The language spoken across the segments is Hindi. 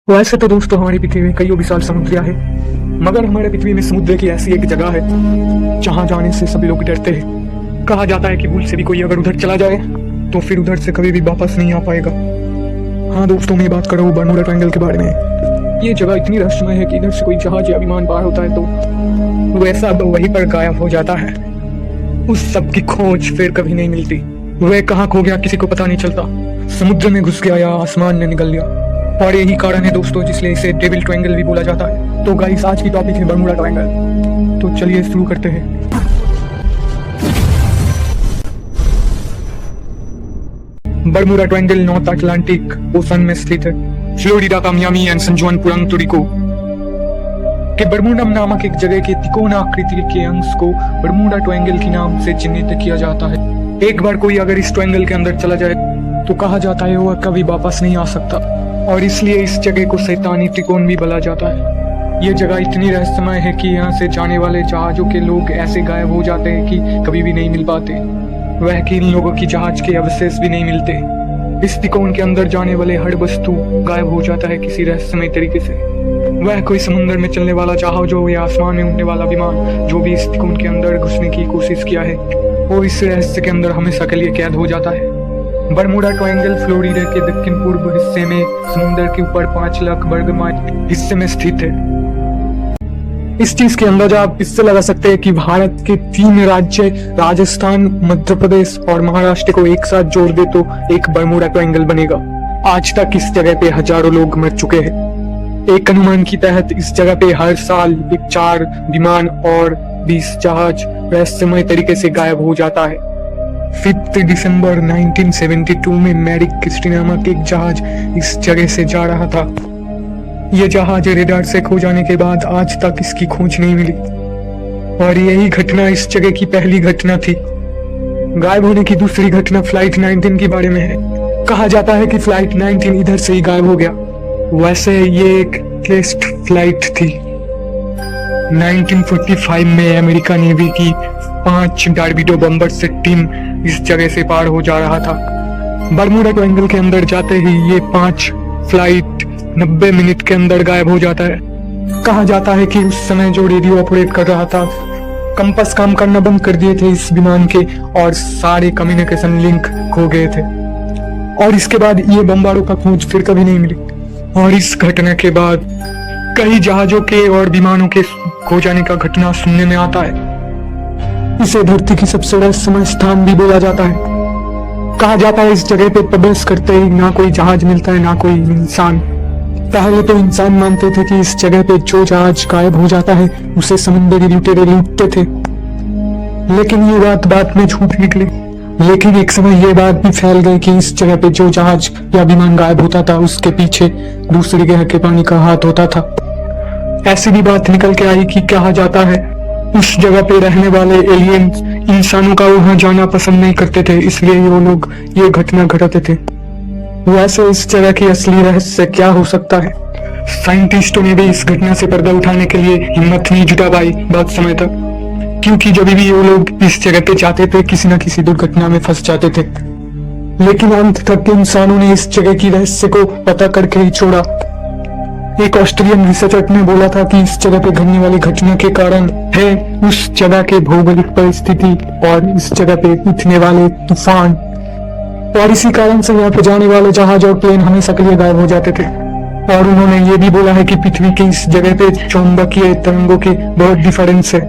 वैसे तो दोस्तों हमारी पृथ्वी में कईयों विशाल समुद्र है, मगर हमारे पृथ्वी में समुद्र की ऐसी एक जगह है जहां जाने से सभी लोग डरते हैं। कहा जाता है कि भूल से भी कोई अगर उधर चला जाए तो फिर उधर से कभी भी वापस नहीं आ पाएगा। हाँ दोस्तों, मैं बात कर रहा हूँ बर्मुडा ट्रायंगल के बारे में। ये जगह इतनी रहस्यमय है कि इधर से कोई जहाज या विमान पार होता है तो वैसा वहीं पर गायब हो जाता है। उस सब की खोज फिर कभी नहीं मिलती। वह कहाँ खो गया किसी को पता नहीं चलता। समुद्र में घुस गया या आसमान में निकल गया। और यही कारण है दोस्तों जिसलिए इसे डेविल ट्रायंगल भी बोला जाता है। तो गाइस, आज की टॉपिक है बर्मुडा ट्रायंगल। तो चलिए शुरू करते हैं। Bermuda triangle north Atlantic ocean में स्थित है, फ्लोरिडा का मियामी एंड सैन जुआन पुएर्तो रिको के बर्मुडम नामक एक जगह के तिकोना आकृति के अंश को बर्मुडा ट्रायंगल के नाम से चिन्हित किया जाता है। एक बार कोई अगर इस ट्रायंगल के अंदर चला जाए तो कहा जाता है वह कभी वापस नहीं आ सकता, और इसलिए इस जगह को शैतानी त्रिकोण भी बोला जाता है। यह जगह इतनी रहस्यमय है कि यहाँ से जाने वाले जहाजों के लोग ऐसे गायब हो जाते हैं कि कभी भी नहीं मिल पाते। वह कि इन लोगों की जहाज के अवशेष भी नहीं मिलते। इस त्रिकोण के अंदर जाने वाले हर वस्तु गायब हो जाता है किसी रहस्यमय तरीके से। वह कोई समुद्र में चलने वाला जहाज हो या आसमान में उड़ने वाला विमान, जो भी इस त्रिकोण के अंदर घुसने की कोशिश किया है वो इस रहस्य के अंदर हमेशा के लिए कैद हो जाता है। बर्मुडा ट्रायंगल फ्लोरिडा के दक्षिण पूर्व हिस्से में समुद्र के ऊपर 5 लाख वर्ग माइल हिस्से में स्थित है। इस चीज के अंदाजा आप इससे लगा सकते हैं कि भारत के 3 राज्य राजस्थान, मध्य प्रदेश और महाराष्ट्र को एक साथ जोड़ दे तो एक बर्मुडा ट्रायंगल बनेगा। आज तक इस जगह पे हजारों लोग मर चुके हैं। एक अनुमान के तहत इस जगह पे हर साल 4 विमान और 20 जहाज रहस्यमय तरीके से गायब हो जाता है। 5 दिसंबर 1972 में मैरिक क्रिस्टी नामक एक जहाज इस जगह से जा रहा था। यह जहाज रेडार से खो जाने के बाद आज तक इसकी खोज नहीं मिली, और यही घटना इस जगह की पहली घटना थी। गायब होने की दूसरी घटना फ्लाइट 19 के बारे में है। कहा जाता है कि फ्लाइट 19 इधर से ही गायब हो गया। वैसे ये एक टेस्ट फ्लाइट थी। 1945 में अमेरिका नेवी की 5 टॉर्पेडो बम्बर से टीम इस जगह से पार हो जा रहा था। बर्मुडा ट्रायंगल के अंदर जाते ही ये 5 फ्लाइट 90 मिनट के अंदर गायब हो जाता है। कहा जाता है कि उस समय जो रेडियो ऑपरेट कर रहा था, कंपास काम करना बंद कर दिए थे इस विमान के, और सारे कम्युनिकेशन लिंक खो गए थे। और इसके बाद ये बम्बारों का खोज फिर कभी नहीं मिली। और इस घटना के बाद कई जहाजों के और विमानों के खो जाने का घटना सुनने में आता है। इसे धरती की सबसे रहस्यमय स्थान भी बोला जाता है। कहा जाता है इस जगह पे प्रवेश करते ही ना कोई जहाज मिलता है ना कोई इंसान। पहले तो इंसान मानते थे कि इस जगह पे जो जहाज गायब हो जाता है उसे समुद्री लुटेरे लूटते थे, लेकिन ये बात में झूठ निकली। लेकिन एक समय ये बात भी फैल गई कि इस जगह पे जो जहाज या विमान गायब होता था उसके पीछे दूसरी ग्रह के पानी का हाथ होता था। ऐसी भी बात निकल के आई कि कहा जाता है उस जगह पे रहने वाले एलियन इंसानों का वहां जाना पसंद नहीं करते थे, इसलिए वो लोग ये घटना घटाते थे। वैसे इस जगह की असली रहस्य क्या हो सकता है? साइंटिस्टों ने भी इस घटना से पर्दा उठाने के लिए हिम्मत नहीं जुटा पाई बहुत समय तक, क्योंकि जब भी वो लोग इस जगह पे जाते थे किसी न किसी दुर्घटना में फंस जाते थे। लेकिन अंत तक इंसानों ने इस जगह की रहस्य को पता करके ही छोड़ा। एक ऑस्ट्रेलियन रिसर्चर ने बोला था कि इस जगह पे घटने वाली घटना के कारण है उस जगह के भौगोलिक परिस्थिति और इस जगह पे उठने वाले तूफान, और इसी कारण से यहाँ पे जाने वाले जहाज और प्लेन हमेशा के लिए गायब हो जाते थे। और उन्होंने ये भी बोला है कि पृथ्वी के इस जगह पे चुंबकीय तरंगों के बहुत डिफरेंस है।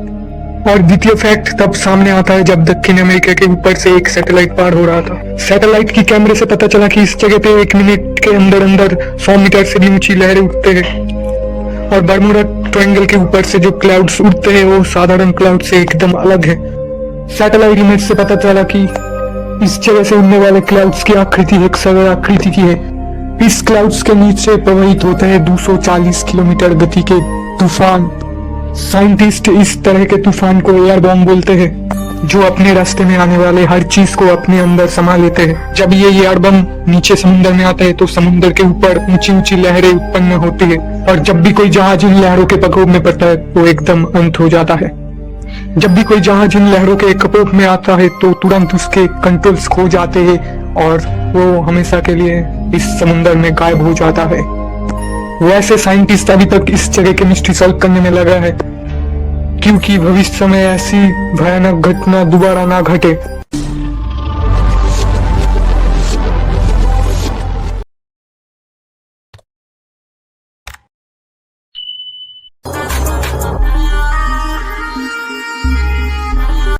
और द्वितीय फैक्ट तब सामने आता है जब दक्षिण अमेरिका के ऊपर से एक सैटेलाइट पार हो रहा था। सैटेलाइट की कैमरे से पता चला कि इस जगह पे 1 मिनट के अंदर 100 मीटर से भी ऊंची लहरें उठते हैं। और बर्मुडा ट्रायंगल के ऊपर से जो क्लाउड्स उड़ते हैं वो साधारण क्लाउड से एकदम अलग है। सैटेलाइट इमेज से पता चला कि इस जगह से उड़ने वाले क्लाउड्स की आकृति एक सर्कल आकृति की है। इस क्लाउड्स के नीचे प्रवाहित होते हैं 240 किलोमीटर गति के तूफान। साइंटिस्ट इस तरह के तूफान को एयर बॉम्ब बोलते हैं, जो अपने रास्ते में आने वाले हर चीज को अपने अंदर समा लेते हैं। जब ये एयर बम नीचे समुद्र में आता है तो समुद्र के ऊपर ऊंची ऊंची लहरें उत्पन्न होती है, और जब भी कोई जहाज इन लहरों के प्रकोप में पड़ता है वो एकदम अंत हो जाता है। जब भी कोई जहाज इन लहरों के प्रकोप में आता है तो तुरंत उसके कंट्रोल्स खो जाते हैं और वो हमेशा के लिए इस समुद्र में गायब हो जाता है। वैसे साइंटिस्ट अभी तक इस जगह के मिस्ट्री सॉल्व करने में लगा है, क्योंकि भविष्य में ऐसी भयानक घटना दोबारा ना घटे।